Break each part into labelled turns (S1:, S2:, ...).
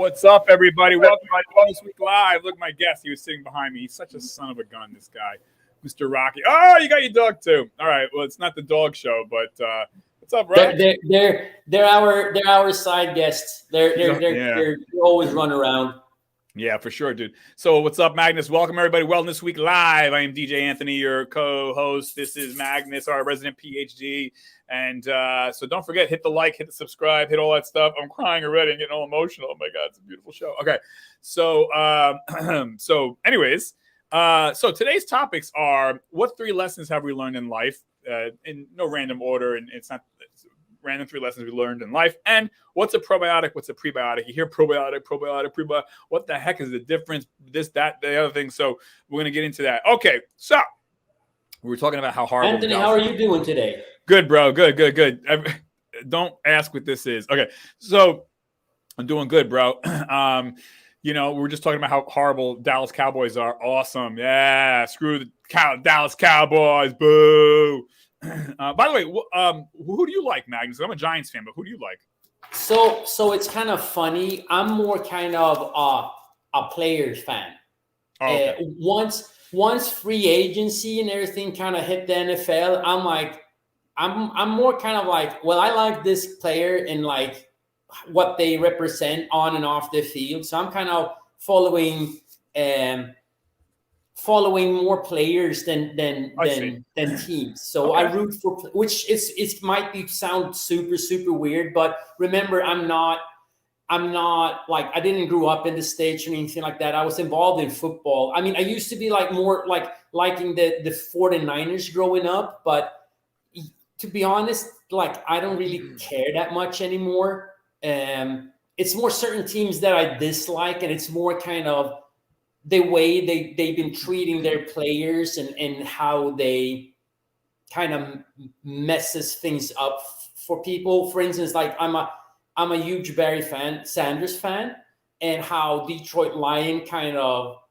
S1: What's up, everybody? Welcome to Wellness Week Live. Look at my guest. He was sitting behind me. He's such a son of a gun, this guy, Mr. Rocky. Oh, you got your dog too. All right. Well, it's not the dog show, but what's up, Rocky?
S2: They're our side guests. They're always run around.
S1: Yeah, for sure, dude. So what's up, Magnus? Welcome, everybody. Wellness Week Live. I am DJ Anthony, your co-host. This is Magnus, our resident PhD. And so don't forget, hit the like, hit the subscribe, hit all that stuff. I'm crying already and getting all emotional. Oh, my God. It's a beautiful show. Okay. So, so today's topics are what 3 lessons have we learned in life in no random order. And it's random 3 lessons we learned in life. And what's a probiotic? What's a prebiotic? You hear probiotic, prebiotic. What the heck is the difference? This, that, the other thing. So we're going to get into that. Okay. So we were talking about how horrible.
S2: Anthony, how are you doing today?
S1: Good, bro. Good. Don't ask what this is. Okay. So I'm doing good, bro. We were just talking about how horrible Dallas Cowboys are. Awesome. Yeah. Screw the Dallas Cowboys. Boo. By the way, who do you like, Magnus? I'm a Giants fan, but who do you like?
S2: So it's kind of funny. I'm more kind of a players fan.
S1: Oh, okay.
S2: Once free agency and everything kind of hit the NFL, I'm more kind of like, well, I like this player and like what they represent on and off the field. So I'm kind of following more players than teams. So okay. I root for, which it might sound super weird, but remember, I'm not like, I didn't grow up in the States or anything like that. I was involved in football. I mean, I used to be like more like liking the 49ers growing up, but to be honest, like I don't really care that much anymore. It's more certain teams that I dislike, and it's more kind of the way they've been treating their players and how they kind of messes things up for people. For instance, like I'm a huge Barry Sanders fan, and how Detroit Lion kind of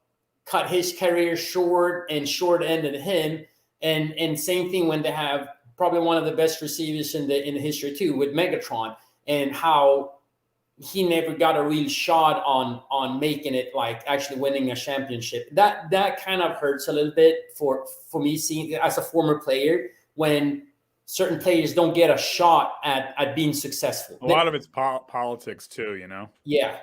S2: cut his career short and short-ended him. And same thing when they have probably one of the best receivers in the history too, with Megatron, and how he never got a real shot on making it, like actually winning a championship. That kind of hurts a little bit for me, seeing as a former player, when certain players don't get a shot at being successful.
S1: A lot of it's politics too,
S2: Yeah.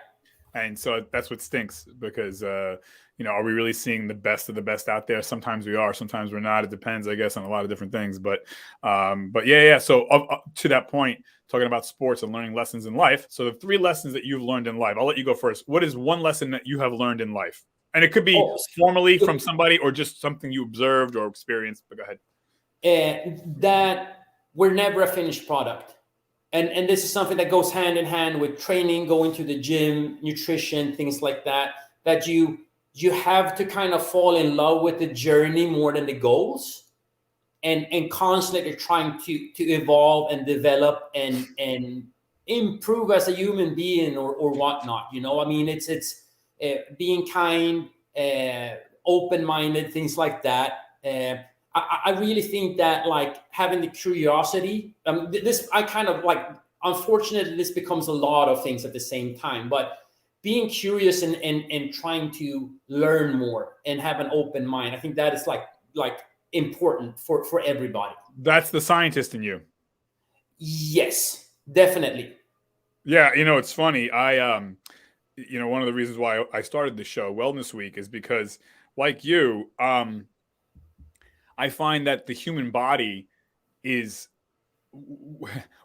S1: And so that's what stinks, because are we really seeing the best of the best out there? Sometimes we are, sometimes we're not. It depends, I guess, on a lot of different things. But yeah. So to that point, talking about sports and learning lessons in life. So the 3 lessons that you've learned in life, I'll let you go first. What is one lesson that you have learned in life? And it could be formally from somebody or just something you observed or experienced. But go ahead.
S2: That we're never a finished product. And this is something that goes hand in hand with training, going to the gym, nutrition, things like that, that you have to kind of fall in love with the journey more than the goals, and constantly trying to evolve and develop and improve as a human being or whatnot. I mean, it's being kind, open-minded, things like that. I really think that, like, having the curiosity, unfortunately, this becomes a lot of things at the same time, but being curious and trying to learn more and have an open mind, I think that is like important for everybody.
S1: That's the scientist in you.
S2: Yes, definitely.
S1: Yeah. It's funny. I, one of the reasons why I started the show Wellness Week is because, like you, I find that the human body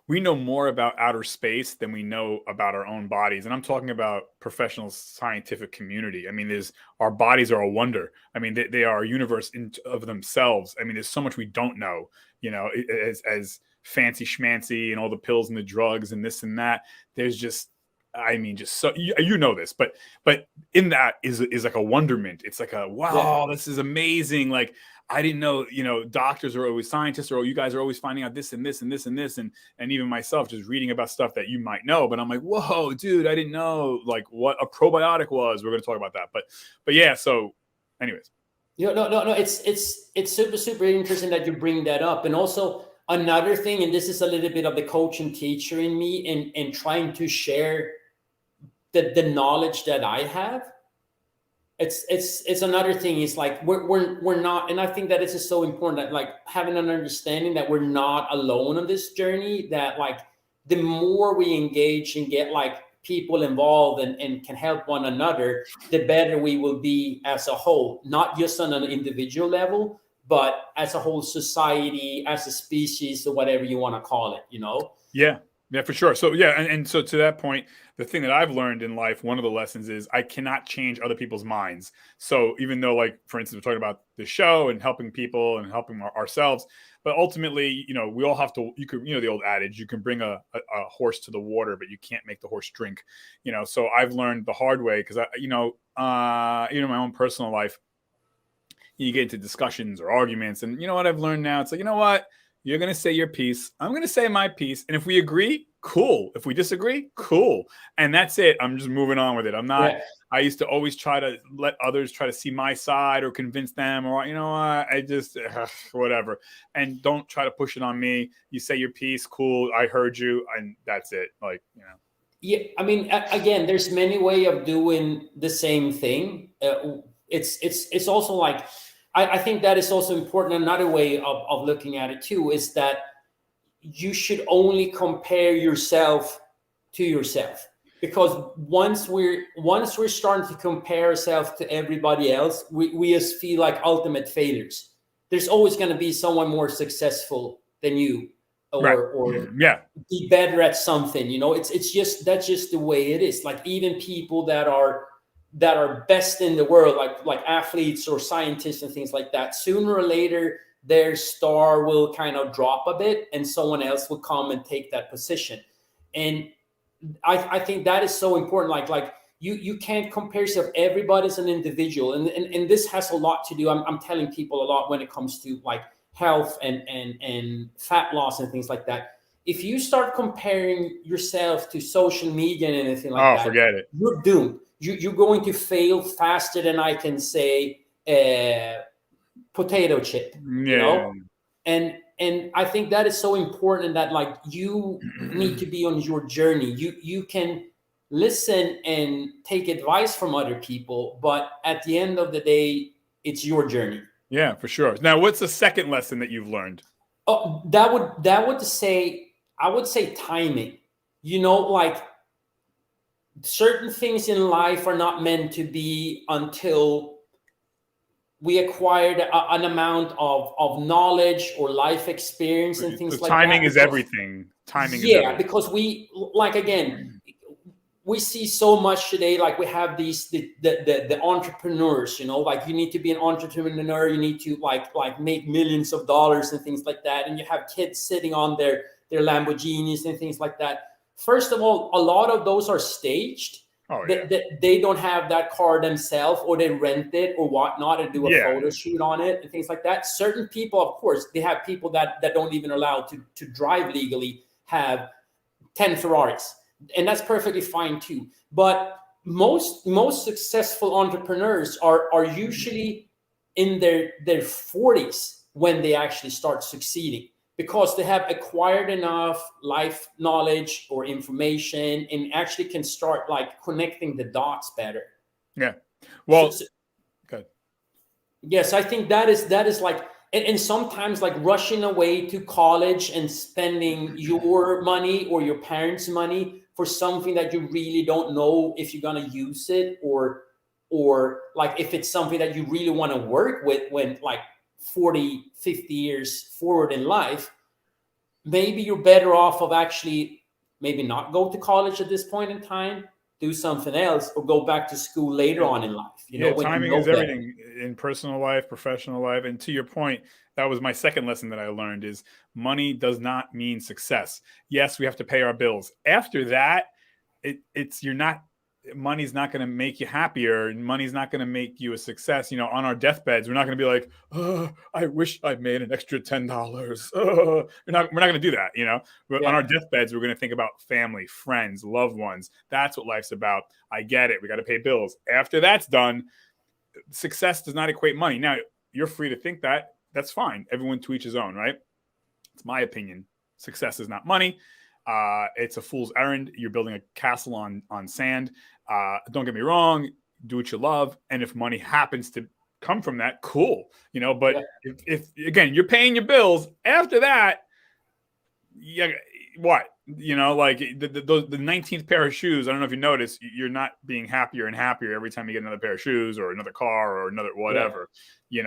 S1: we know more about outer space than we know about our own bodies. And I'm talking about professional scientific community. I mean, our bodies are a wonder. I mean, they are a universe of themselves. I mean, there's so much we don't know, as fancy schmancy and all the pills and the drugs and this and that. There's just so this, but in that is like a wonderment. It's like wow, this is amazing. Like, I didn't know, doctors are always scientists, or you guys are always finding out this and this and this and this. And even myself just reading about stuff that you might know, but I'm like, whoa, dude, I didn't know like what a probiotic was. We're going to talk about that. But yeah. So anyways.
S2: No. It's super interesting that you bring that up. And also another thing, and this is a little bit of the coach and teacher in me and trying to share the knowledge that I have, it's another thing. It's like we're not, and I think that this is so important, that like having an understanding that we're not alone on this journey, that like the more we engage and get like people involved and can help one another, the better we will be as a whole, not just on an individual level, but as a whole society, as a species, or whatever you want to call it, you know?
S1: Yeah. Yeah, for sure. So yeah, and so to that point, the thing that I've learned in life, one of the lessons is I cannot change other people's minds. So even though, like, for instance, we're talking about the show and helping people and helping ourselves, but ultimately, you know, we all have to, you could, you know, the old adage, you can bring a horse to the water, but you can't make the horse drink, you know? So I've learned the hard way, because my own personal life, you get into discussions or arguments, and you know what I've learned now? It's like, you know what? You're going to say your piece. I'm going to say my piece. And if we agree, cool. If we disagree, cool. And that's it. I'm just moving on with it. I'm not,
S2: Yeah.
S1: I used to always try to let others try to see my side or convince them, or, you know, I just, whatever. And don't try to push it on me. You say your piece, cool. I heard you. And that's it. Like, you know.
S2: Yeah. I mean, again, there's many way of doing the same thing. It's also like, I think that is also important. Another way of looking at it too is that you should only compare yourself to yourself, because once we're starting to compare ourselves to everybody else, we just feel like ultimate failures. There's always going to be someone more successful than you,
S1: Right.
S2: or
S1: Yeah.
S2: be better at something. You know, it's just, that's just the way it is. Like even people that are best in the world, like athletes or scientists and things like that, sooner or later their star will kind of drop a bit and someone else will come and take that position. And I think that is so important. Like you can't compare yourself. Everybody's an individual, and this has a lot to do. I'm telling people a lot when it comes to like health and fat loss and things like that. If you start comparing yourself to social media and anything like that,
S1: Forget it.
S2: you're doomed. You're going to fail faster than I can say potato chip, you
S1: Yeah.
S2: know? And I think that is so important, that like you need to be on your journey. You can listen and take advice from other people, but at the end of the day, it's your journey.
S1: Yeah, for sure. Now, what's the second lesson that you've learned?
S2: Oh, that would say, I would say timing. You know, like certain things in life are not meant to be until we acquired an amount of knowledge or life experience and
S1: So
S2: things like
S1: timing
S2: that.
S1: is
S2: Because,
S1: everything. Timing is
S2: yeah,
S1: everything.
S2: because we, like, again, we see so much today. Like we have these the entrepreneurs, you know, like you need to be an entrepreneur, you need to like make millions of dollars and things like that, and you have kids sitting on their Lamborghinis and things like that. First of all, a lot of those are staged.
S1: Oh, yeah.
S2: They don't have that car themselves, or they rent it or whatnot and do a
S1: Yeah.
S2: photo shoot on it and things like that. Certain people, of course, they have people that don't even allow to drive legally, have 10 Ferraris, and that's perfectly fine too. But most successful entrepreneurs are usually in their 40s when they actually start succeeding, because they have acquired enough life knowledge or information and actually can start like connecting the dots better.
S1: Yeah. Well,
S2: good. Yes, I think that is like, and sometimes like rushing away to college and spending your money or your parents' money for something that you really don't know if you're gonna use it, or like if it's something that you really want to work with when like 40, 50 years forward in life, maybe you're better off of actually maybe not go to college at this point in time, do something else, or go back to school later on in life. You know, when
S1: timing
S2: you know
S1: is
S2: better.
S1: everything in personal life, professional life. And to your point, that was my second lesson that I learned, is money does not mean success. Yes, we have to pay our bills. After that, money's not going to make you happier, and money's not going to make you a success. You know, on our deathbeds, we're not going to be like, oh, I wish I made an extra $10. Oh. We're not going to do that, you know. But on our deathbeds, we're going to think about family, friends, loved ones. That's what life's about. I get it. We got to pay bills. After that's done, success does not equate money. Now, you're free to think that. That's fine. Everyone to each his own, right? It's my opinion. Success is not money. It's a fool's errand. You're building a castle on sand. Don't get me wrong. Do what you love, and if money happens to come from that, cool. But
S2: Yeah.
S1: if again you're paying your bills after that, yeah, what? Like the 19th pair of shoes. I don't know if you notice, you're not being happier and happier every time you get another pair of shoes or another car or another whatever.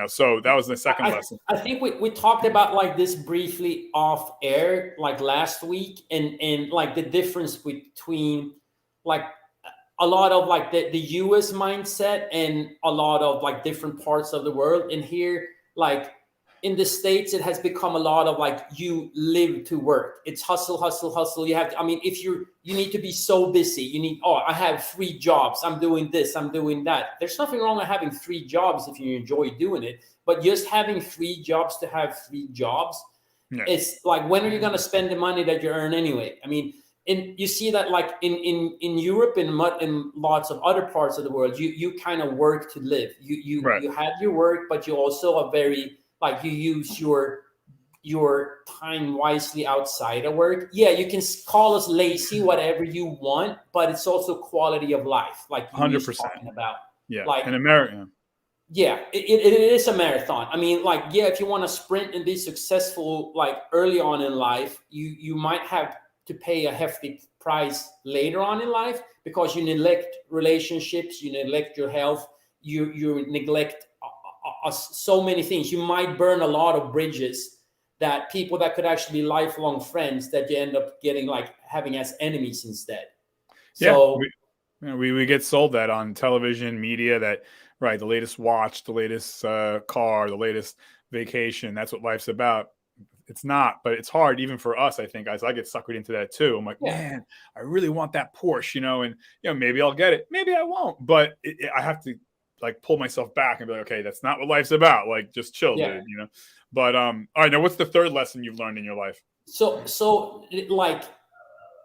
S1: So that was the second lesson.
S2: I think we talked about like this briefly off air, like last week, and like the difference between like a lot of like the US mindset and a lot of like different parts of the world. And here, like in the States, it has become a lot of like you live to work. It's hustle, hustle, hustle. You have to, I mean, if you need to be so busy, you need, I have 3 jobs. I'm doing this, I'm doing that. There's nothing wrong with having 3 jobs if you enjoy doing it. But just having 3 jobs to have 3 jobs, it's like, when are you going to spend the money that you earn anyway? I mean, and you see that like in Europe and in lots of other parts of the world, you kind of work to live. You have your work, but you also are very, like, you use your time wisely outside of work. Yeah, you can call us lazy, whatever you want, but it's also quality of life, like you
S1: 100%.
S2: were talking about.
S1: Yeah,
S2: like
S1: in America.
S2: Yeah, it is a marathon. I mean, like, yeah, if you want to sprint and be successful, like early on in life, you might have to pay a hefty price later on in life, because you neglect relationships, you neglect your health, you neglect so many things. You might burn a lot of bridges that people that could actually be lifelong friends, that you end up getting like having as enemies instead. So
S1: we get sold that on television, media, that right, the latest watch, the latest car, the latest vacation, that's what life's about. It's not, but it's hard even for us, I think, guys. I get suckered into that too. I'm like, man, I really want that Porsche, and maybe I'll get it, maybe I won't, but I have to like pull myself back and be like, okay, that's not what life's about. Like, just chill, dude. But all right, now what's the third lesson you've learned in your life?
S2: So like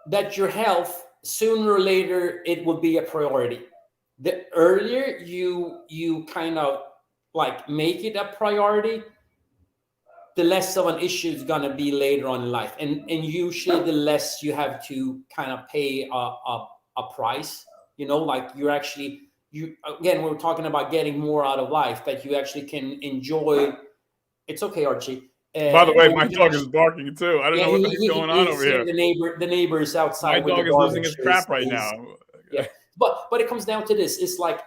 S2: that, your health, sooner or later, it will be a priority. The earlier you kind of like make it a priority, the less of an issue is going to be later on in life, and usually the less you have to kind of pay a price. Like you're actually, again, we're talking about getting more out of life, that you actually can enjoy. It's okay, Archie.
S1: By the way, my dog is barking too. I don't know what's going on over here.
S2: The neighbors outside.
S1: My dog is losing his crap right now.
S2: Yeah, but it comes down to this. It's like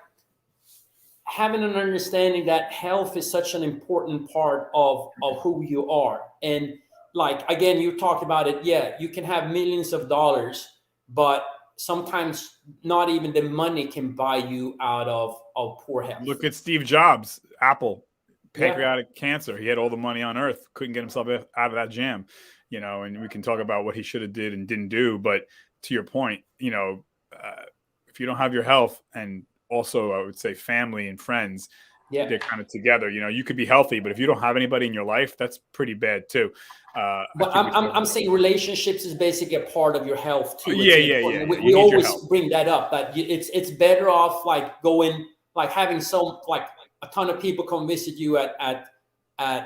S2: having an understanding that health is such an important part of who you are. And like, again, you talked about it. Yeah, you can have millions of dollars, but sometimes not even the money can buy you out of poor health.
S1: Look at Steve Jobs, Apple, pancreatic cancer. He had all the money on earth, couldn't get himself out of that jam, and we can talk about what he should have did and didn't do. But to your point, if you don't have your health, and also I would say family and friends, they're kind of together. You could be healthy, but if you don't have anybody in your life, that's pretty bad too.
S2: But I'm saying relationships is basically a part of your health too.
S1: Yeah.
S2: We always bring that up, that it's better off like going, like having like a ton of people come visit you at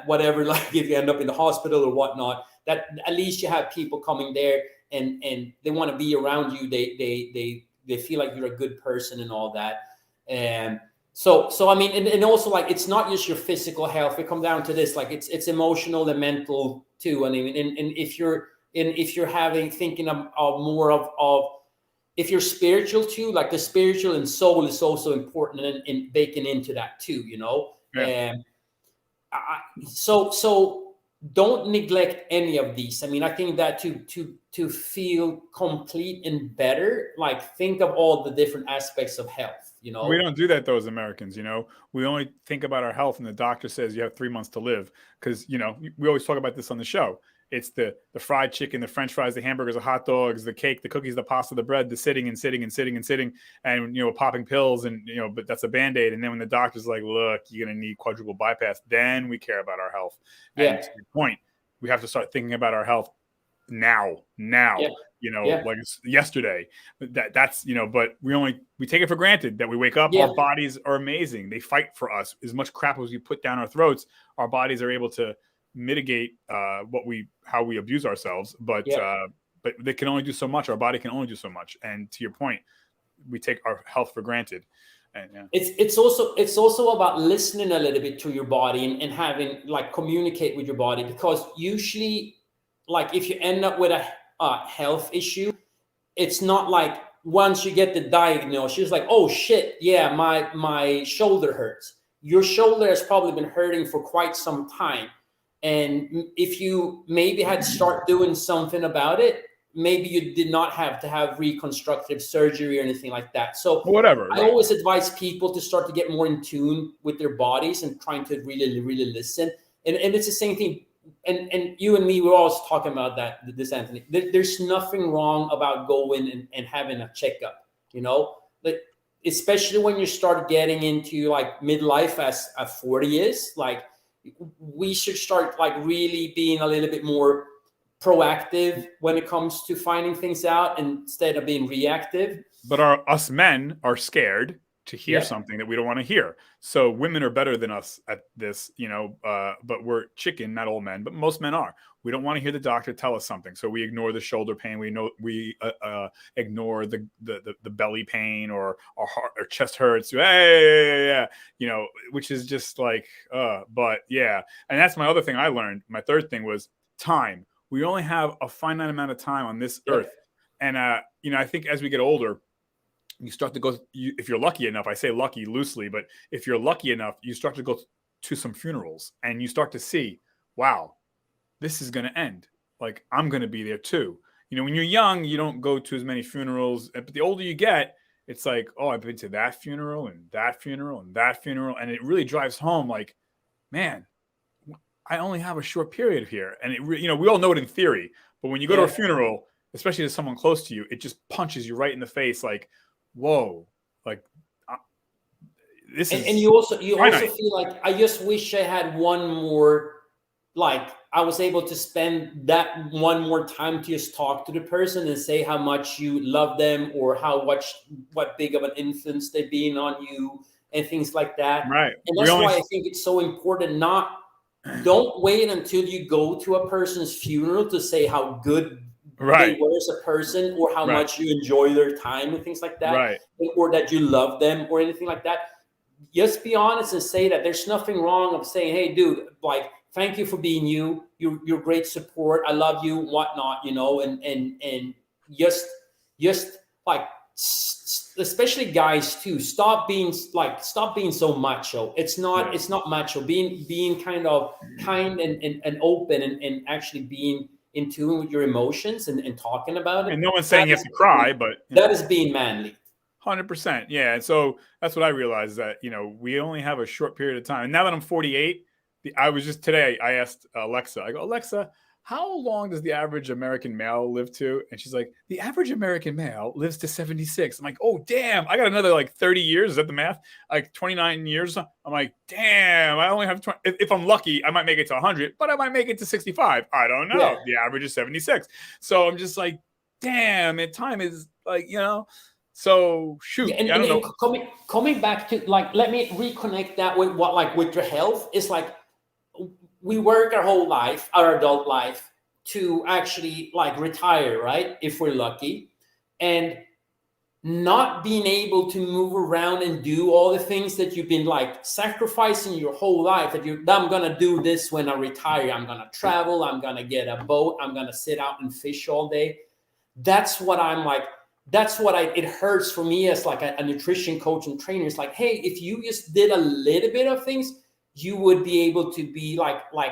S2: whatever, like if you end up in the hospital or whatnot, that at least you have people coming there and they want to be around you. They feel like you're a good person and all that. And so I mean, and also like, it's not just your physical health. We come down to this, like it's emotional and mental too. I mean, and if you're thinking of more of if you're spiritual too, like the spiritual and soul is also important and baking into that too, And so don't neglect any of these. I mean, I think that to feel complete and better, like think of all the different aspects of health. We
S1: don't do that though as Americans. We only think about our health, and the doctor says you have 3 months to live, because we always talk about this on the show. It's the fried chicken, the French fries, the hamburgers, the hot dogs, the cake, the cookies, the pasta, the bread, the sitting and sitting and sitting and sitting, and popping pills, and but that's a Band-Aid. And then when the doctor's like, look, you're gonna need quadruple bypass, then we care about our health. And to your point, we have to start thinking about our health now. Like it's yesterday. That's but we take it for granted that we wake up. Our bodies are amazing. They fight for us. As much crap as we put down our throats, our bodies are able to mitigate how we abuse ourselves. But but they can only do so much. Our body can only do so much. And to your point, we take our health for granted. And yeah.
S2: It's also about listening a little bit to your body and having like communicate with your body, because usually, like if you end up with a health issue, it's not like once you get the diagnosis, it's like, oh shit, yeah, my shoulder hurts. Your shoulder has probably been hurting for quite some time, and if you maybe had start doing something about it, maybe you did not have to have reconstructive surgery or anything like that. So
S1: whatever,
S2: I always advise people to start to get more in tune with their bodies and trying to really, really listen. And it's the same thing. And you and me, we're always talking about this, Anthony. There's nothing wrong about going and having a checkup, you know, like, especially when you start getting into like midlife as 40 is, like, we should start like really being a little bit more proactive when it comes to finding things out instead of being reactive.
S1: But us men are scared to hear something that we don't want to hear. So women are better than us at this, you know, but we're chicken, not all men, but most men are. We don't want to hear the doctor tell us something. So we ignore the shoulder pain. We ignore the belly pain, or our heart or chest hurts. Yeah, you know, which is just like, but yeah. And that's my other thing I learned. My third thing was time. We only have a finite amount of time on this earth. And, you know, I think as we get older, you start to go, if you're lucky enough, I say lucky loosely, but if you're lucky enough, you start to go to some funerals and you start to see, wow, this is going to end. Like, I'm going to be there too. You know, when you're young, you don't go to as many funerals, but the older you get, it's like, oh, I've been to that funeral and that funeral and that funeral. And it really drives home like, man, I only have a short period here. And it, you know, we all know it in theory, but when you go to a funeral, especially to someone close to you, it just punches you right in the face. Like, whoa, like this is.
S2: And you also feel like, I just wish I had one more, like I was able to spend that one more time to just talk to the person and say how much you love them, or what big of an influence they've been on you and things like that.
S1: Right.
S2: And that's why I think it's so important. Don't wait until you go to a person's funeral to say how good they were as a person, or how much you enjoy their time and things like that, or that you love them or anything like that. Just be honest and say that. There's nothing wrong of saying, hey, dude, like, thank you for being you. You're great support. I love you, whatnot, you know, and just like, especially guys too, stop being so macho. It's not macho. Being kind of kind and open and actually being in tune with your emotions and talking about it.
S1: And no one's saying you have to cry, but
S2: that is being manly.
S1: 100%. Yeah. And so that's what I realized, that, you know, we only have a short period of time. And now that I'm 48, today I asked Alexa, I go, Alexa, how long does the average American male live to? And she's like, the average American male lives to 76. I'm like, oh, damn, I got another like 30 years. Is that the math? Like 29 years. I'm like, damn, I only have 20. If I'm lucky, I might make it to 100, but I might make it to 65. I don't know. Yeah. The average is 76. So I'm just like, damn, and time is like, you know, so shoot.
S2: Yeah, and coming back to, like, let me reconnect that with with your health. It's like, we work our whole life, our adult life, to actually like retire, right? If we're lucky, and not being able to move around and do all the things that you've been like sacrificing your whole life, I'm gonna do this when I retire. I'm gonna travel. I'm gonna get a boat. I'm gonna sit out and fish all day. That's what I'm like. It hurts for me as like a nutrition coach and trainer. It's like, hey, if you just did a little bit of things, you would be able to be like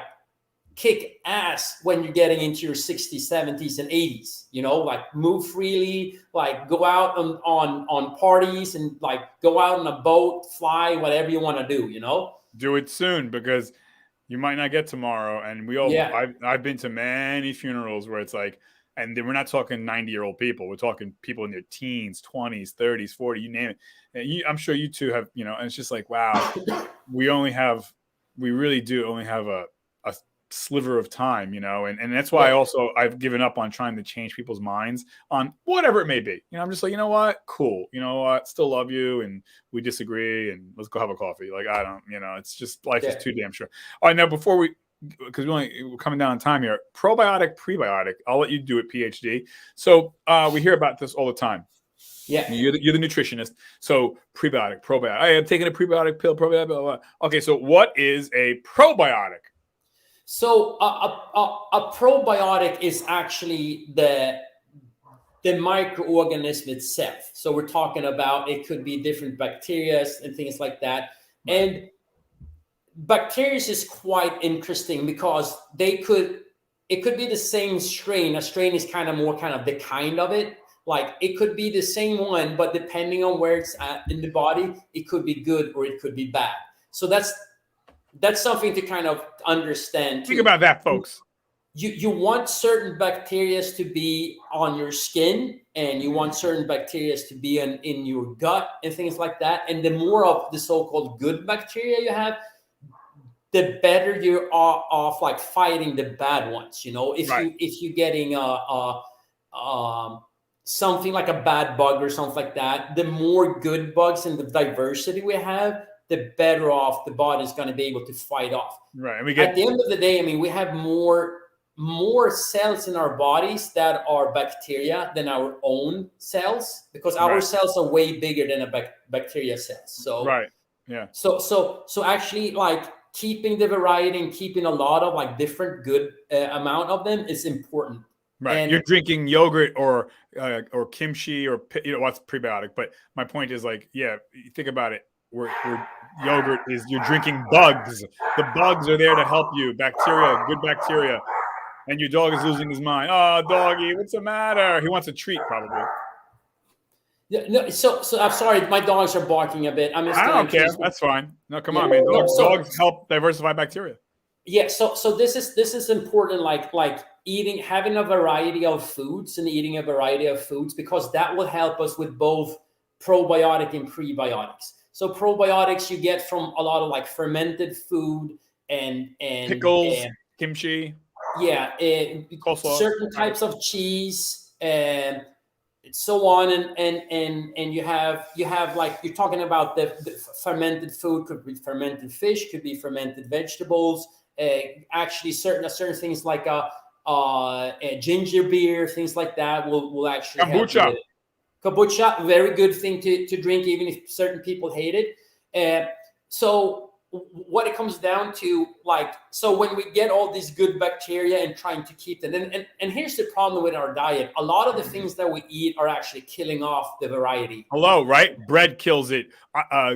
S2: kick ass when you're getting into your 60s, 70s, and 80s, you know, like move freely, like go out on parties and like go out on a boat, fly, whatever you want to do, you know.
S1: Do it soon, because you might not get tomorrow. And we all, I've been to many funerals where it's like, and we're not talking 90-year-old people. We're talking people in their teens, 20s, 30s, 40, you name it. And I'm sure you two have, you know, and it's just like, wow, we really do only have a sliver of time, you know, and that's why I've given up on trying to change people's minds on whatever it may be. You know, I'm just like, you know what, cool, you know what, still love you, and we disagree, and let's go have a coffee. Like, I don't, you know, it's just, life is too damn short. All right, now before we because we're coming down on time here. Probiotic, prebiotic. I'll let you do it, PhD. So we hear about this all the time.
S2: Yeah.
S1: You're the nutritionist. So prebiotic, probiotic. I am taking a prebiotic pill, probiotic, blah, blah, blah. Okay, so what is a probiotic?
S2: So a probiotic is actually the microorganism itself. So we're talking about, it could be different bacteria and things like that. Right. And bacteria is quite interesting because it could be the same strain. A strain is kind of the kind of it. Like it could be the same one, but depending on where it's at in the body, it could be good or it could be bad. So that's something to kind of understand too.
S1: Think about that, folks.
S2: You want certain bacteria to be on your skin, and you want certain bacteria to be in your gut and things like that. And the more of the so-called good bacteria you have, the better you are off like fighting the bad ones. You know, if you're getting something like a bad bug or something like that, the more good bugs and the diversity we have, the better off the body is going to be able to fight off.
S1: Right. And
S2: at the end of the day, I mean, we have more cells in our bodies that are bacteria than our own cells, because our cells are way bigger than a bacteria cells. So
S1: right. Yeah.
S2: So actually, like, keeping the variety and keeping a lot of like different good amount of them is important.
S1: Right.
S2: And
S1: you're drinking yogurt or kimchi or, you know, what's prebiotic. But my point is, like, yeah, think about it. Yogurt is, you're drinking bugs. The bugs are there to help you. Bacteria, good bacteria. And your dog is losing his mind. Oh, doggy, what's the matter? He wants a treat, probably.
S2: Yeah, no, so I'm sorry, my dogs are barking a bit.
S1: I don't care. That's fine. No, come on, man. Dogs help diversify bacteria.
S2: Yeah. So this is important. Like having a variety of foods and eating a variety of foods, because that will help us with both probiotic and prebiotics. So probiotics you get from a lot of like fermented food and
S1: pickles, kimchi.
S2: Yeah, certain types of cheese and so on, and you have like, you're talking about the fermented food, could be fermented fish, could be fermented vegetables, actually certain things like ginger beer, things like that will actually
S1: kombucha.
S2: Help kombucha, very good thing to drink, even if certain people hate it. So what it comes down to, like, so when we get all these good bacteria and trying to keep them, and here's the problem with our diet: a lot of the things that we eat are actually killing off the variety.
S1: Hello, right? Bread kills it.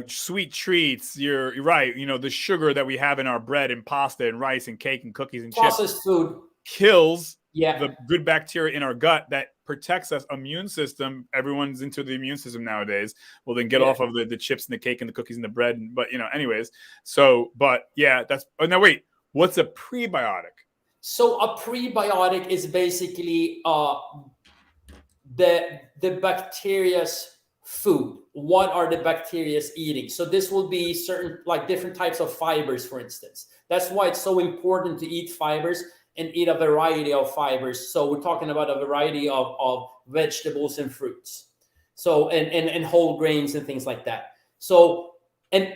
S1: Sweet treats. You're right. You know, the sugar that we have in our bread and pasta and rice and cake and cookies and
S2: processed food
S1: kills the good bacteria in our gut that protects us. Immune system. Everyone's into the immune system nowadays. Well, then get off of the chips and the cake and the cookies and the bread. But, you know, anyways. So, but yeah, that's. Oh, now wait. What's a prebiotic?
S2: So a prebiotic is basically the bacteria's food. What are the bacteria's eating? So this will be certain, like, different types of fibers, for instance. That's why it's so important to eat fibers and eat a variety of fibers. So we're talking about a variety of vegetables and fruits. So and whole grains and things like that. So and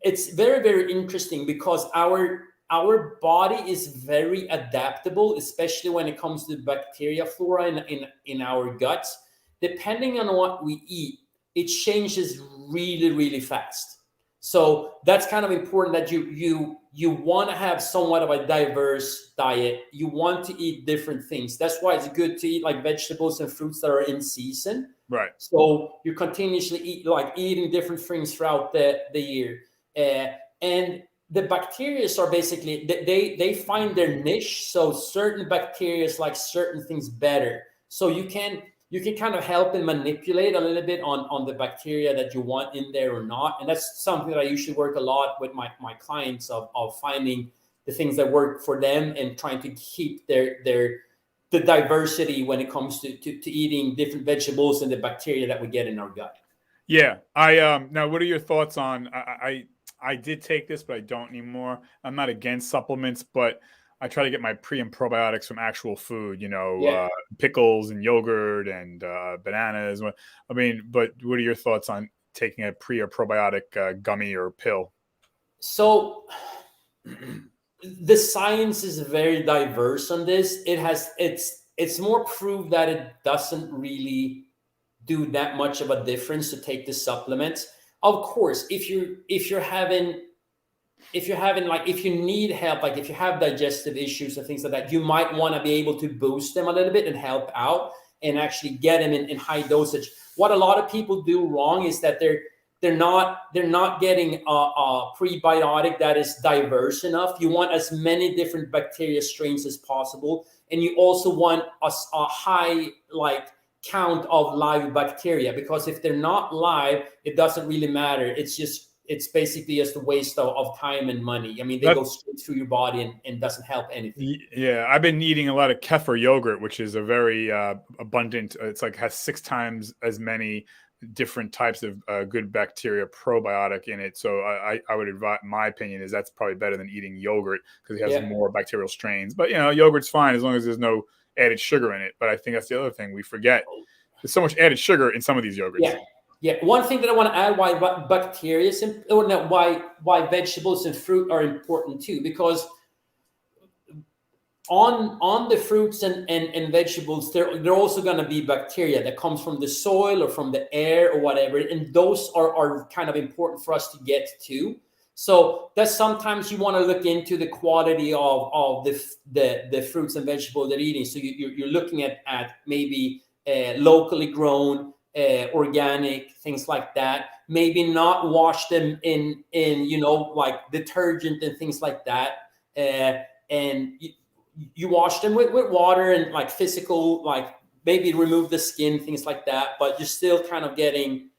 S2: it's very, very interesting because our body is very adaptable, especially when it comes to bacteria flora in our guts. Depending on what we eat, it changes really, really fast. So that's kind of important, that you want to have somewhat of a diverse diet. You want to eat different things. That's why it's good to eat like vegetables and fruits that are in season.
S1: Right.
S2: So you're continuously eating different things throughout the year. And the bacteria are basically, they find their niche. So certain bacteria like certain things better. So you can kind of help and manipulate a little bit on the bacteria that you want in there or not. And that's something that I usually work a lot with my clients of finding the things that work for them and trying to keep the diversity when it comes to eating different vegetables and the bacteria that we get in our gut.
S1: Yeah. Now, what are your thoughts on, I did take this, but I don't anymore. I'm not against supplements, but I try to get my pre and probiotics from actual food, you know, pickles and yogurt and bananas. I mean, but what are your thoughts on taking a pre or probiotic gummy or pill?
S2: So the science is very diverse on this. It's more proof that it doesn't really do that much of a difference to take the supplements. Of course, if you're having like, if you need help, like if you have digestive issues and things like that, you might want to be able to boost them a little bit and help out and actually get them in high dosage. What a lot of people do wrong is that they're not getting a prebiotic that is diverse enough. You want as many different bacteria strains as possible, and you also want a high like count of live bacteria, because if they're not live, it doesn't really matter. It's basically just a waste of time and money. I mean, they go straight through your body and doesn't help anything.
S1: Yeah, I've been eating a lot of kefir yogurt, which is a very abundant. It's like has 6 times as many different types of good bacteria probiotic in it. So I would advise, my opinion is that's probably better than eating yogurt because it has more bacterial strains. But yogurt's fine as long as there's no added sugar in it. But I think that's the other thing we forget. There's so much added sugar in some of these yogurts.
S2: Yeah. One thing that I want to add why bacteria why vegetables and fruit are important too, because on the fruits and vegetables, they're also going to be bacteria that comes from the soil or from the air or whatever, and those are kind of important for us to get to. So that sometimes you want to look into the quality of the fruits and vegetables they're eating. So you're looking at maybe locally grown, organic, things like that. Maybe not wash them in like detergent and things like that, and you wash them with water and like physical, like maybe remove the skin, things like that, but you're still kind of getting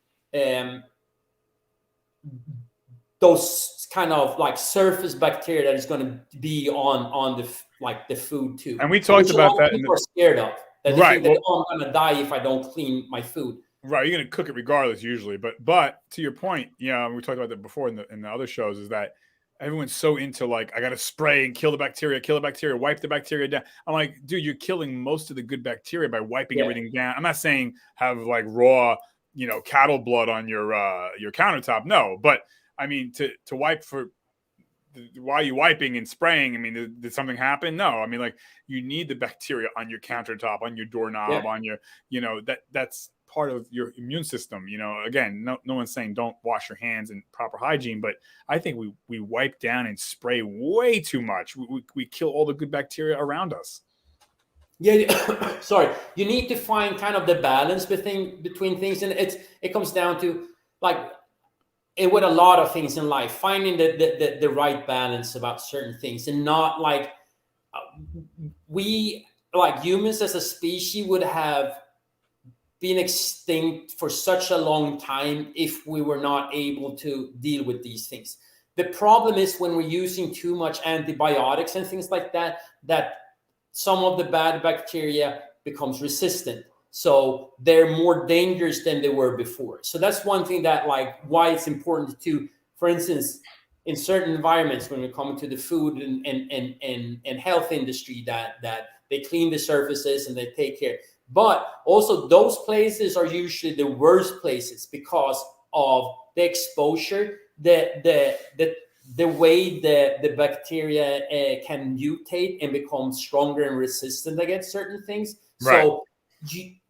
S2: those kind of like surface bacteria that is going to be on the food too.
S1: And we talked about that.
S2: People are scared of that. They think that, I'm going to die if I don't clean my food.
S1: Right, you're going to cook it regardless usually. But to your point, we talked about that before in the other shows, is that everyone's so into like, I got to spray and kill the bacteria, wipe the bacteria down. I'm like, dude, you're killing most of the good bacteria by wiping everything down. I'm not saying have like raw, cattle blood on your countertop. No, but I mean, to wipe why are you wiping and spraying? I mean, did something happen? No. I mean, like, you need the bacteria on your countertop, on your doorknob, on your, that's part of your immune system. Again, no one's saying don't wash your hands and proper hygiene, but I think we wipe down and spray way too much. We kill all the good bacteria around us.
S2: Yeah. Sorry. You need to find kind of the balance between things. And it comes down to like, with a lot of things in life, finding the right balance about certain things, and not like we, like humans as a species, would have been extinct for such a long time if we were not able to deal with these things. The problem is when we're using too much antibiotics and things like that some of the bad bacteria becomes resistant. So they're more dangerous than they were before. So that's one thing that, like, why it's important to, for instance, in certain environments, when we come to the food and health industry, that they clean the surfaces and they take care. But also those places are usually the worst places because of the exposure, the way the bacteria can mutate and become stronger and resistant against certain things.
S1: Right.
S2: So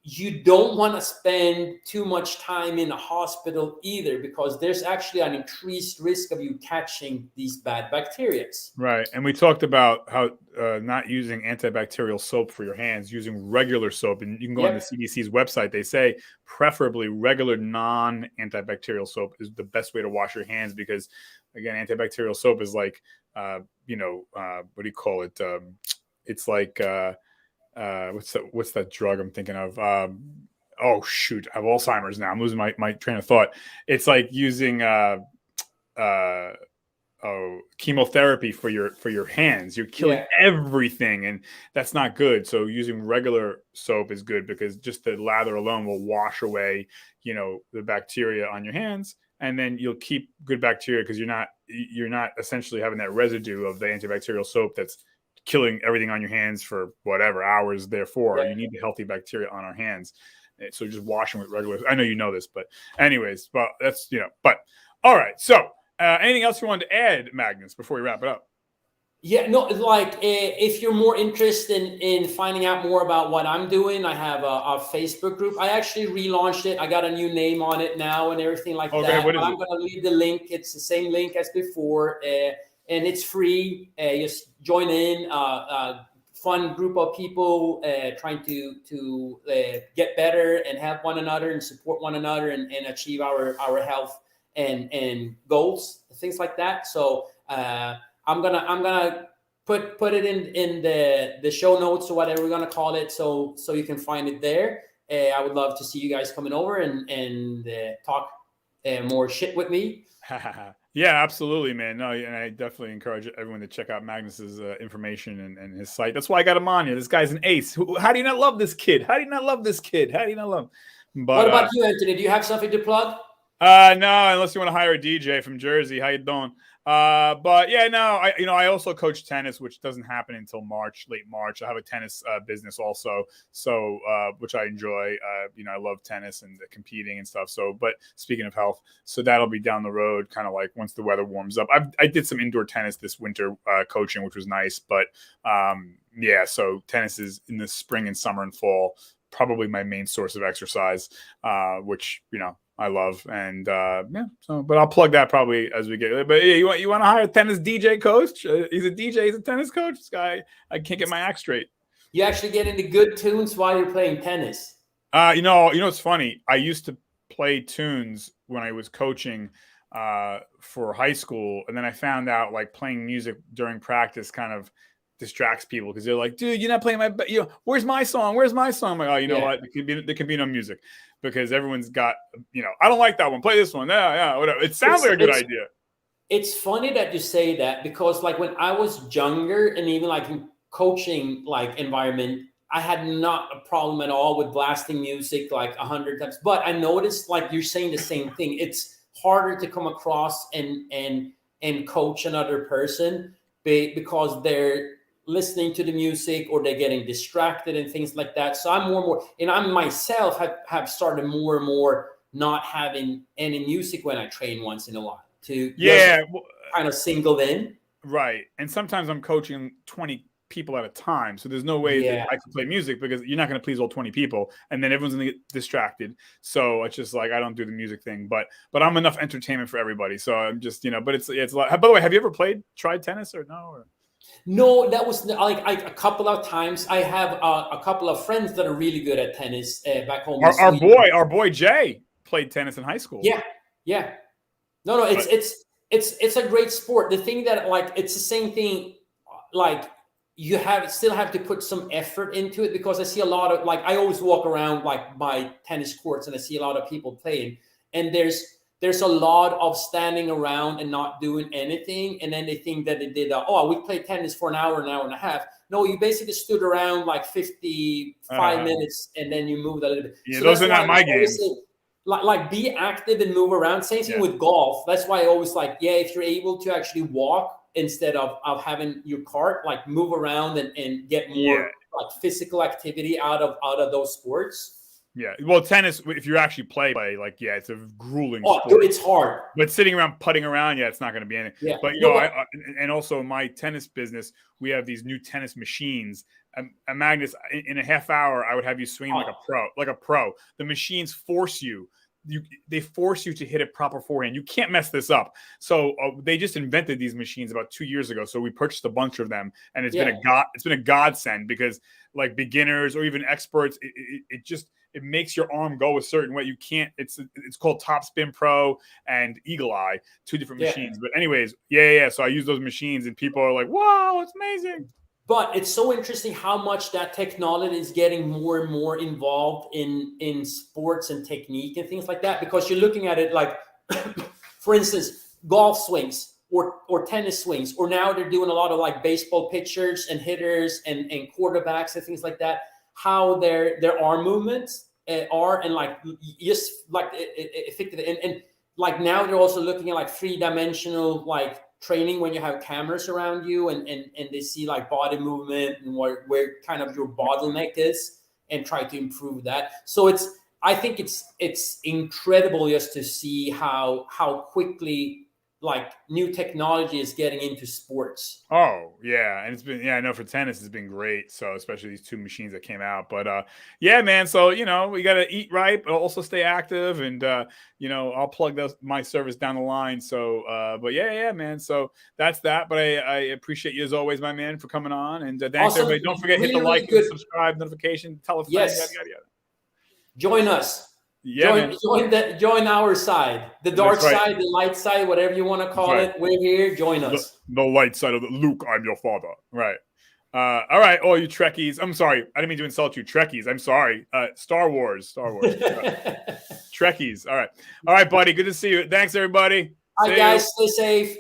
S2: you don't want to spend too much time in a hospital either, because there's actually an increased risk of you catching these bad bacteria.
S1: Right. And we talked about how not using antibacterial soap for your hands, using regular soap. And you can go on the CDC's website. They say preferably regular non-antibacterial soap is the best way to wash your hands, because, again, antibacterial soap is like, what do you call it? It's like... what's that drug I'm thinking of? Oh shoot, I have Alzheimer's now. I'm losing my train of thought. It's like using chemotherapy for your hands. You're killing everything, and that's not good. So using regular soap is good, because just the lather alone will wash away, the bacteria on your hands, and then you'll keep good bacteria, because you're not essentially having that residue of the antibacterial soap that's killing everything on your hands for whatever hours. Therefore, you need the healthy bacteria on our hands. So just wash them with regular. I know you know this, but anyways, but that's but all right. So anything else you wanted to add, Magnus, before we wrap it up?
S2: Yeah, no, like if you're more interested in finding out more about what I'm doing, I have a Facebook group. I actually relaunched it. I got a new name on it now and everything like
S1: Okay,
S2: that.
S1: what
S2: But
S1: is
S2: I'm
S1: it?
S2: going to leave the link. It's the same link as before, and it's free. Just join in. Fun group of people trying to get better and help one another and support one another and achieve our health and goals, things like that. So. I'm gonna put it in the show notes or whatever we're gonna call it, so you can find it there. I would love to see you guys coming over and talk more shit with me.
S1: Yeah, absolutely, man. No, and I definitely encourage everyone to check out Magnus's information and his site. That's why I got him on here. This guy's an ace. How do you not love this kid? How do you not love this kid? How do you not love him?
S2: What
S1: But
S2: about you, Anthony? Do you have something to plug?
S1: no, unless you want to hire a DJ from Jersey. How you doing? But yeah, no, I also coach tennis, which doesn't happen until March, late March. I have a tennis business also, so which I enjoy. I love tennis and competing and stuff. So, but speaking of health, so that'll be down the road, kind of like once the weather warms up. I did some indoor tennis this winter, coaching, which was nice. But yeah, so tennis is in the spring and summer and fall, probably my main source of exercise, which I love. And yeah, so but I'll plug that probably as we get. But yeah, you want to hire a tennis DJ coach? He's a DJ, he's a tennis coach. This guy, I can't get my act straight.
S2: You actually get into good tunes while you're playing tennis.
S1: It's funny. I used to play tunes when I was coaching for high school, and then I found out like playing music during practice kind of distracts people because they're like, "Dude, you're not playing my, where's my song? Where's my song?" I'm like, "Oh, you know what? There can be no music because everyone's got, I don't like that one. Play this one. Yeah, whatever. It sounds like a good idea."
S2: It's funny that you say that because like when I was younger and even like in coaching like environment, I had not a problem at all with blasting music like 100 times. But I noticed like you're saying the same thing. It's harder to come across and coach another person because they're listening to the music or they're getting distracted and things like that. So I'm more, and I myself have started more and more not having any music when I train once in a while to just kind of single in.
S1: Right. And sometimes I'm coaching 20 people at a time. So there's no way that I can play music because you're not going to please all 20 people. And then everyone's going to get distracted. So it's just like, I don't do the music thing, but I'm enough entertainment for everybody. So I'm just, but it's a lot. By the way, have you ever tried tennis or no? Or?
S2: No, that was like a couple of times. I have a couple of friends that are really good at tennis back home.
S1: Our boy Jay played tennis in high school.
S2: Yeah. No, it's a great sport. The thing that like it's the same thing. Like you still have to put some effort into it because I see a lot of like I always walk around like my tennis courts and I see a lot of people playing, and there's a lot of standing around and not doing anything, and then they think that they did we played tennis for an hour and a half. No, you basically stood around like 55 minutes and then you moved a little bit.
S1: Yeah, so those are not my games.
S2: Like be active and move around. Same thing with golf. That's why I always like, if you're able to actually walk instead of having your cart, like move around and get more like physical activity out of those sports.
S1: Yeah, well, tennis, if you actually play, like, it's a grueling sport.
S2: Dude, it's hard.
S1: But sitting around putting around, it's not going to be anything.
S2: Yeah.
S1: But, and also my tennis business, we have these new tennis machines. And Magnus, in a half hour, I would have you swing like a pro. The machines force you. They force you to hit it proper forehand. You can't mess this up. So they just invented these machines about 2 years ago. So we purchased a bunch of them, and it's been a godsend because like beginners or even experts, it makes your arm go a certain way. You can't. It's called Top Spin Pro and Eagle Eye, 2 different machines. But anyways, So I use those machines, and people are like, "Wow, it's amazing."
S2: But it's so interesting how much that technology is getting more and more involved in sports and technique and things like that. Because you're looking at it like, for instance, golf swings or tennis swings, or now they're doing a lot of like baseball pitchers and hitters and quarterbacks and things like that. How their arm movements are and like just like effective and like now they're also looking at like 3-dimensional like training when you have cameras around you and they see like body movement and where kind of your bottleneck is and try to improve that. So I think it's incredible just to see how quickly like new technology is getting into sports.
S1: Oh yeah, and it's been I know for tennis it's been great. So especially these two machines that came out. But yeah, man. So we got to eat right, but also stay active, and I'll plug my service down the line. So but yeah, man. So that's that. But I appreciate you as always, my man, for coming on, and thanks
S2: Awesome.
S1: everybody. Don't forget
S2: Really,
S1: hit the
S2: really
S1: like and
S2: good.
S1: subscribe, notification, tell a friend,
S2: Yes.
S1: yada yada yada.
S2: Join us.
S1: Yeah,
S2: Join our side, the dark side, the light side, whatever you want to call it. We're here. Join us.
S1: The light side of Luke. I'm your father. Right. All right, all you Trekkies. I'm sorry. I didn't mean to insult you, Trekkies. I'm sorry. Star Wars. Trekkies. All right, buddy. Good to see you. Thanks, everybody.
S2: All right, guys. Stay safe.